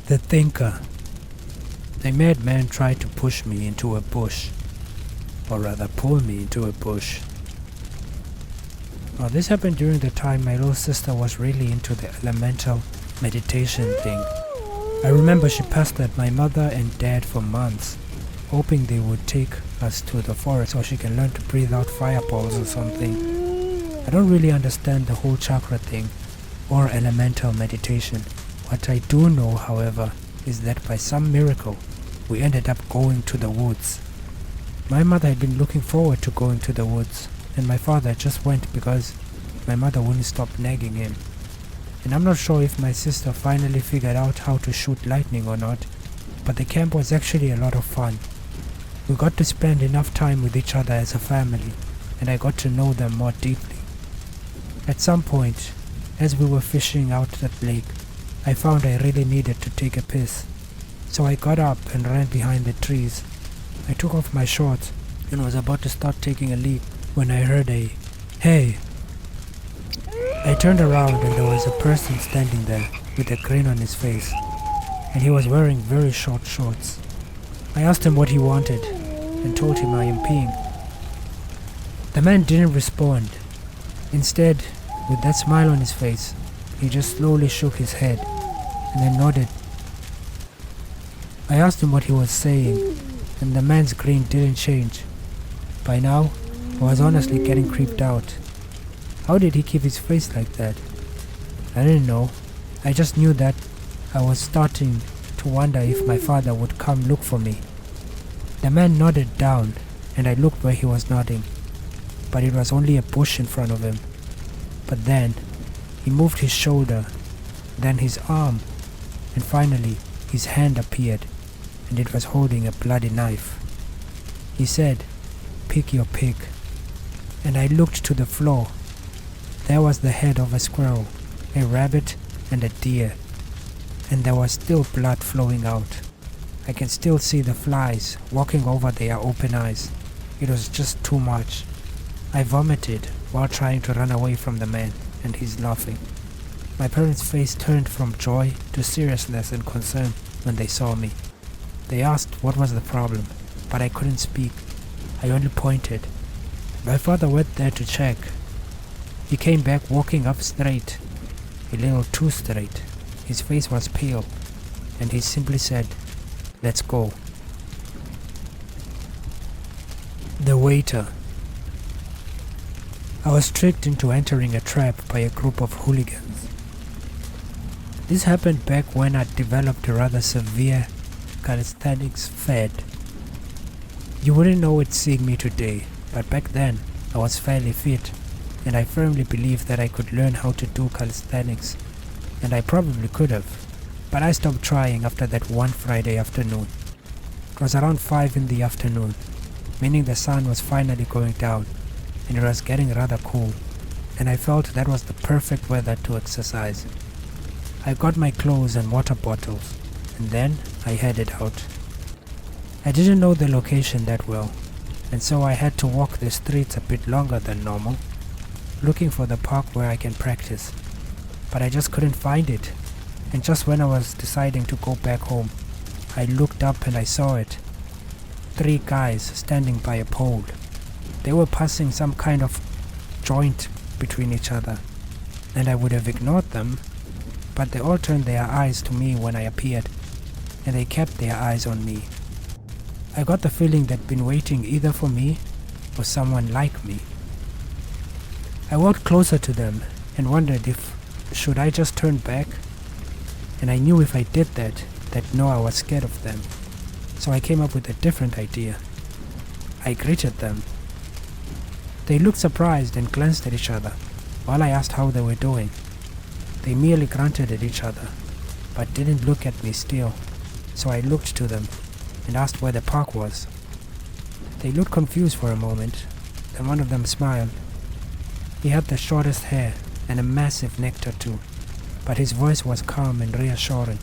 The Thinker. A madman tried to push me into a bush, or rather pull me into a bush. Well, this happened during the time my little sister was really into the elemental meditation thing. I remember she pestered my mother and dad for months, hoping they would take us to the forest so she can learn to breathe out fireballs or something. I don't really understand the whole chakra thing or elemental meditation. What I do know, however, is that by some miracle, we ended up going to the woods. My mother had been looking forward to going to the woods, and my father just went because my mother wouldn't stop nagging him. And I'm not sure if my sister finally figured out how to shoot lightning or not, but the camp was actually a lot of fun. We got to spend enough time with each other as a family, and I got to know them more deeply. At some point, as we were fishing out that lake, I found I really needed to take a piss. So I got up and ran behind the trees. I took off my shorts and was about to start taking a leak when I heard a "Hey!" I turned around and there was a person standing there with a grin on his face, and he was wearing very short shorts. I asked him what he wanted and told him I am peeing. The man didn't respond. Instead, with that smile on his face, he just slowly shook his head and then nodded. I asked him what he was saying, and the man's grin didn't change. By now, I was honestly getting creeped out. How did he keep his face like that? I didn't know. I just knew that I was starting to wonder if my father would come look for me. The man nodded down, and I looked where he was nodding, but it was only a bush in front of him. But then, he moved his shoulder, then his arm, and finally his hand appeared, and it was holding a bloody knife. He said, "Pick your pick." And I looked to the floor. There was the head of a squirrel, a rabbit, and a deer, and there was still blood flowing out. I can still see the flies walking over their open eyes. It was just too much. I vomited while trying to run away from the man, and he's laughing. My parents' face turned from joy to seriousness and concern when they saw me. They asked what was the problem, but I couldn't speak. I only pointed. My father went there to check. He came back walking up straight, a little too straight. His face was pale, and he simply said, "Let's go." The waiter. I was tricked into entering a trap by a group of hooligans. This happened back when I developed a rather severe calisthenics fad. You wouldn't know it seeing me today, but back then I was fairly fit, and I firmly believed that I could learn how to do calisthenics, and I probably could have, but I stopped trying after that one Friday afternoon. It was around 5 in the afternoon, meaning the sun was finally going down, and it was getting rather cool, and I felt that was the perfect weather to exercise. I got my clothes and water bottles, and then I headed out. I didn't know the location that well, and so I had to walk the streets a bit longer than normal, looking for the park where I can practice. But I just couldn't find it, and just when I was deciding to go back home, I looked up and I saw it. 3 guys standing by a pole. They were passing some kind of joint between each other, and I would have ignored them, but they all turned their eyes to me when I appeared, and they kept their eyes on me. I got the feeling they'd been waiting either for me or someone like me. I walked closer to them and wondered if should I just turn back, and I knew if I did that, they'd know I was scared of them. So I came up with a different idea. I greeted them. They looked surprised and glanced at each other while I asked how they were doing. They merely grunted at each other, but didn't look at me still, so I looked to them and asked where the park was. They looked confused for a moment, then one of them smiled. He had the shortest hair and a massive neck tattoo, but his voice was calm and reassuring.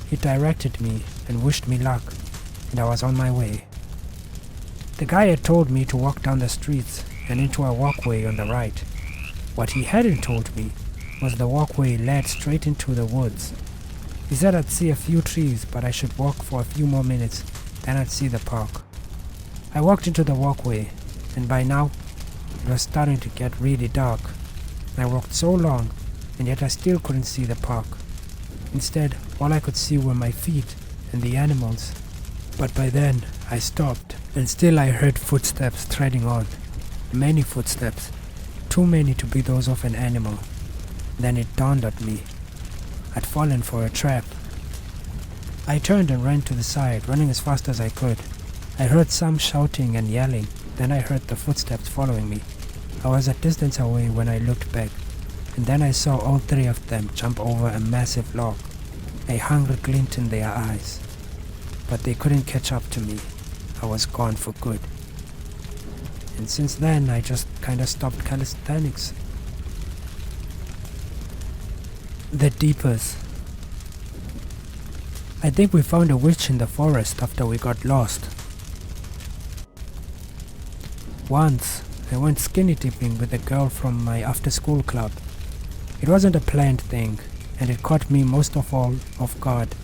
He directed me and wished me luck, and I was on my way. The guy had told me to walk down the streets and into a walkway on the right. What he hadn't told me was the walkway led straight into the woods. He said I'd see a few trees, but I should walk for a few more minutes, then I'd see the park. I walked into the walkway, and by now, it was starting to get really dark. I walked so long, and yet I still couldn't see the park. Instead, all I could see were my feet and the animals. But by then, I stopped, and still I heard footsteps treading on. Many footsteps, too many to be those of an animal. Then it dawned on me. I'd fallen for a trap. I turned and ran to the side, running as fast as I could. I heard some shouting and yelling, then I heard the footsteps following me. I was a distance away when I looked back, and then I saw all three of them jump over a massive log, a hunger glint in their eyes. But they couldn't catch up to me. I was gone for good. And since then, I just kinda stopped calisthenics. The Deepers. I think we found a witch in the forest after we got lost. Once, I went skinny dipping with a girl from my after-school club. It wasn't a planned thing, and it caught me most of all off guard.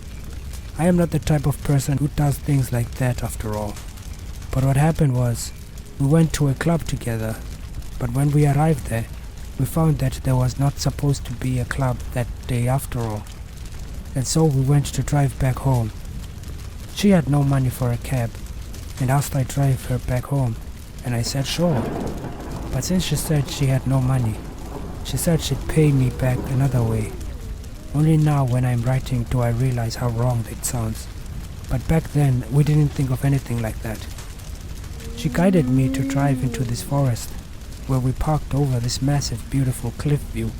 I am not the type of person who does things like that after all. But what happened was, we went to a club together, but when we arrived there, we found that there was not supposed to be a club that day after all. And so we went to drive back home. She had no money for a cab, and asked I drive her back home, and I said sure. But since she said she had no money, she said she'd pay me back another way. Only now when I'm writing do I realize how wrong that sounds. But back then we didn't think of anything like that. She guided me to drive into this forest, where we parked over this massive beautiful cliff view.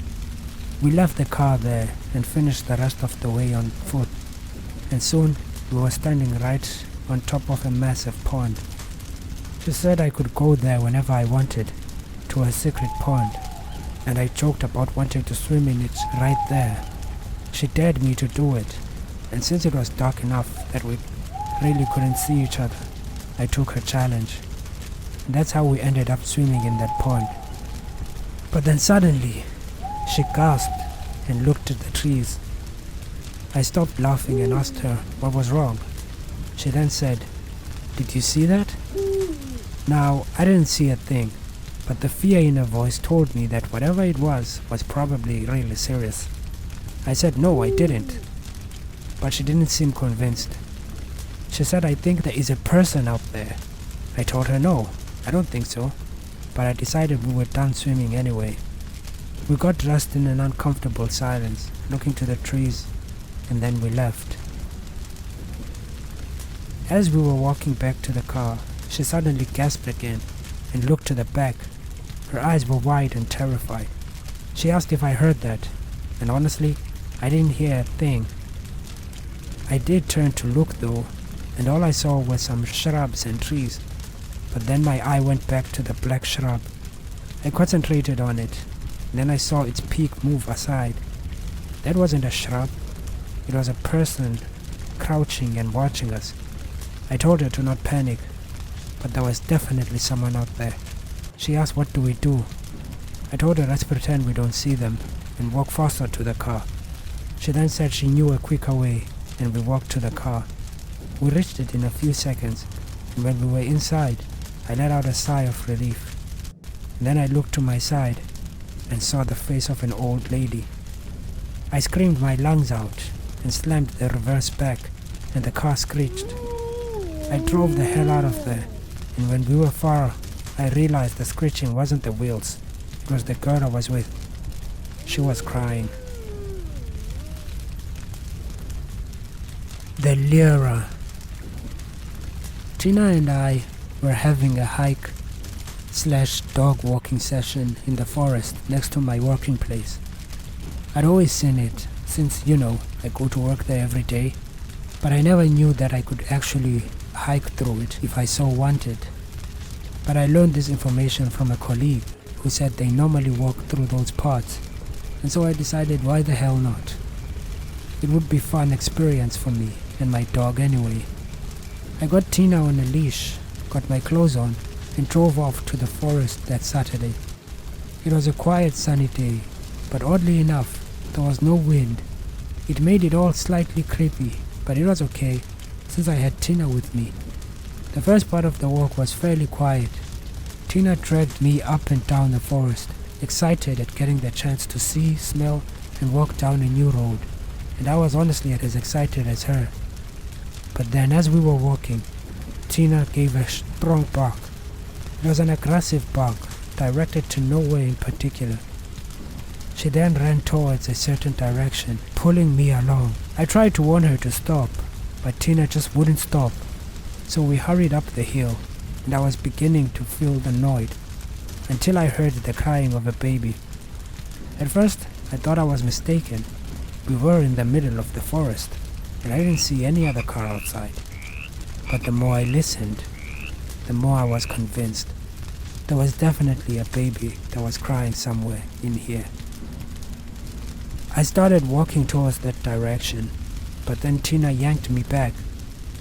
We left the car there and finished the rest of the way on foot, and soon we were standing right on top of a massive pond. She said I could go there whenever I wanted, to a secret pond, and I joked about wanting to swim in it right there. She dared me to do it, and since it was dark enough that we really couldn't see each other, I took her challenge. And that's how we ended up swimming in that pond. But then suddenly, she gasped and looked at the trees. I stopped laughing and asked her what was wrong. She then said, "Did you see that?" Now, I didn't see a thing, but the fear in her voice told me that whatever it was probably really serious. I said no, I didn't, but she didn't seem convinced. She said, "I think there is a person out there." I told her no, I don't think so, but I decided we were done swimming anyway. We got dressed in an uncomfortable silence, looking to the trees, and then we left. As we were walking back to the car, she suddenly gasped again and looked to the back. Her eyes were wide and terrified. She asked if I heard that, and honestly, I didn't hear a thing. I did turn to look though, and all I saw was some shrubs and trees, but then my eye went back to the black shrub. I concentrated on it, and then I saw its peak move aside. That wasn't a shrub, it was a person crouching and watching us. I told her to not panic, but there was definitely someone out there. She asked what do we do. I told her let's pretend we don't see them and walk faster to the car. She then said she knew a quicker way, and we walked to the car. We reached it in a few seconds, and when we were inside, I let out a sigh of relief. And then I looked to my side and saw the face of an old lady. I screamed my lungs out and slammed the reverse back, and the car screeched. I drove the hell out of there, and when we were far, I realized the screeching wasn't the wheels, it was the girl I was with. She was crying. The Lyra. Tina and I were having a hike/dog walking session in the forest next to my working place. I'd always seen it since, I go to work there every day, but I never knew that I could actually hike through it if I so wanted. But I learned this information from a colleague who said they normally walk through those parts, and so I decided why the hell not. It would be a fun experience for me and my dog anyway. I got Tina on a leash, got my clothes on, and drove off to the forest that Saturday. It was a quiet sunny day, but oddly enough, there was no wind, It made it all slightly creepy, but it was okay, since I had Tina with me. The first part of the walk was fairly quiet. Tina dragged me up and down the forest, excited at getting the chance to see, smell, and walk down a new road, and I was honestly as excited as her. But then as we were walking, Tina gave a strong bark. It was an aggressive bark, directed to nowhere in particular. She then ran towards a certain direction, pulling me along. I tried to warn her to stop, but Tina just wouldn't stop. So we hurried up the hill, and I was beginning to feel annoyed, until I heard the crying of a baby. At first, I thought I was mistaken. We were in the middle of the forest, and I didn't see any other car outside. But the more I listened, the more I was convinced. There was definitely a baby that was crying somewhere in here. I started walking towards that direction, but then Tina yanked me back.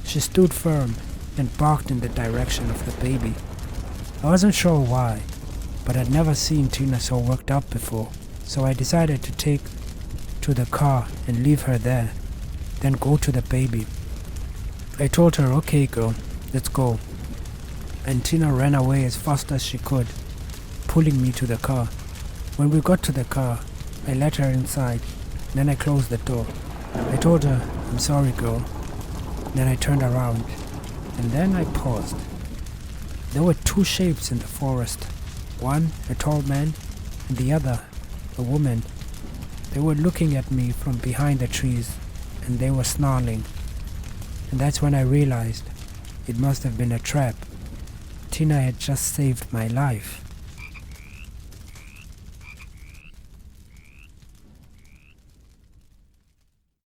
She stood firm and barked in the direction of the baby. I wasn't sure why, but I'd never seen Tina so worked up before, so I decided to take to the car and leave her there, then go to the baby. I told her, "Okay girl, let's go." And Tina ran away as fast as she could, pulling me to the car. When we got to the car, I let her inside, then I closed the door. I told her, "I'm sorry girl." Then I turned around, and then I paused. There were two shapes in the forest, one a tall man, and the other a woman. They were looking at me from behind the trees, and they were snarling. And that's when I realized it must have been a trap. Tina had just saved my life.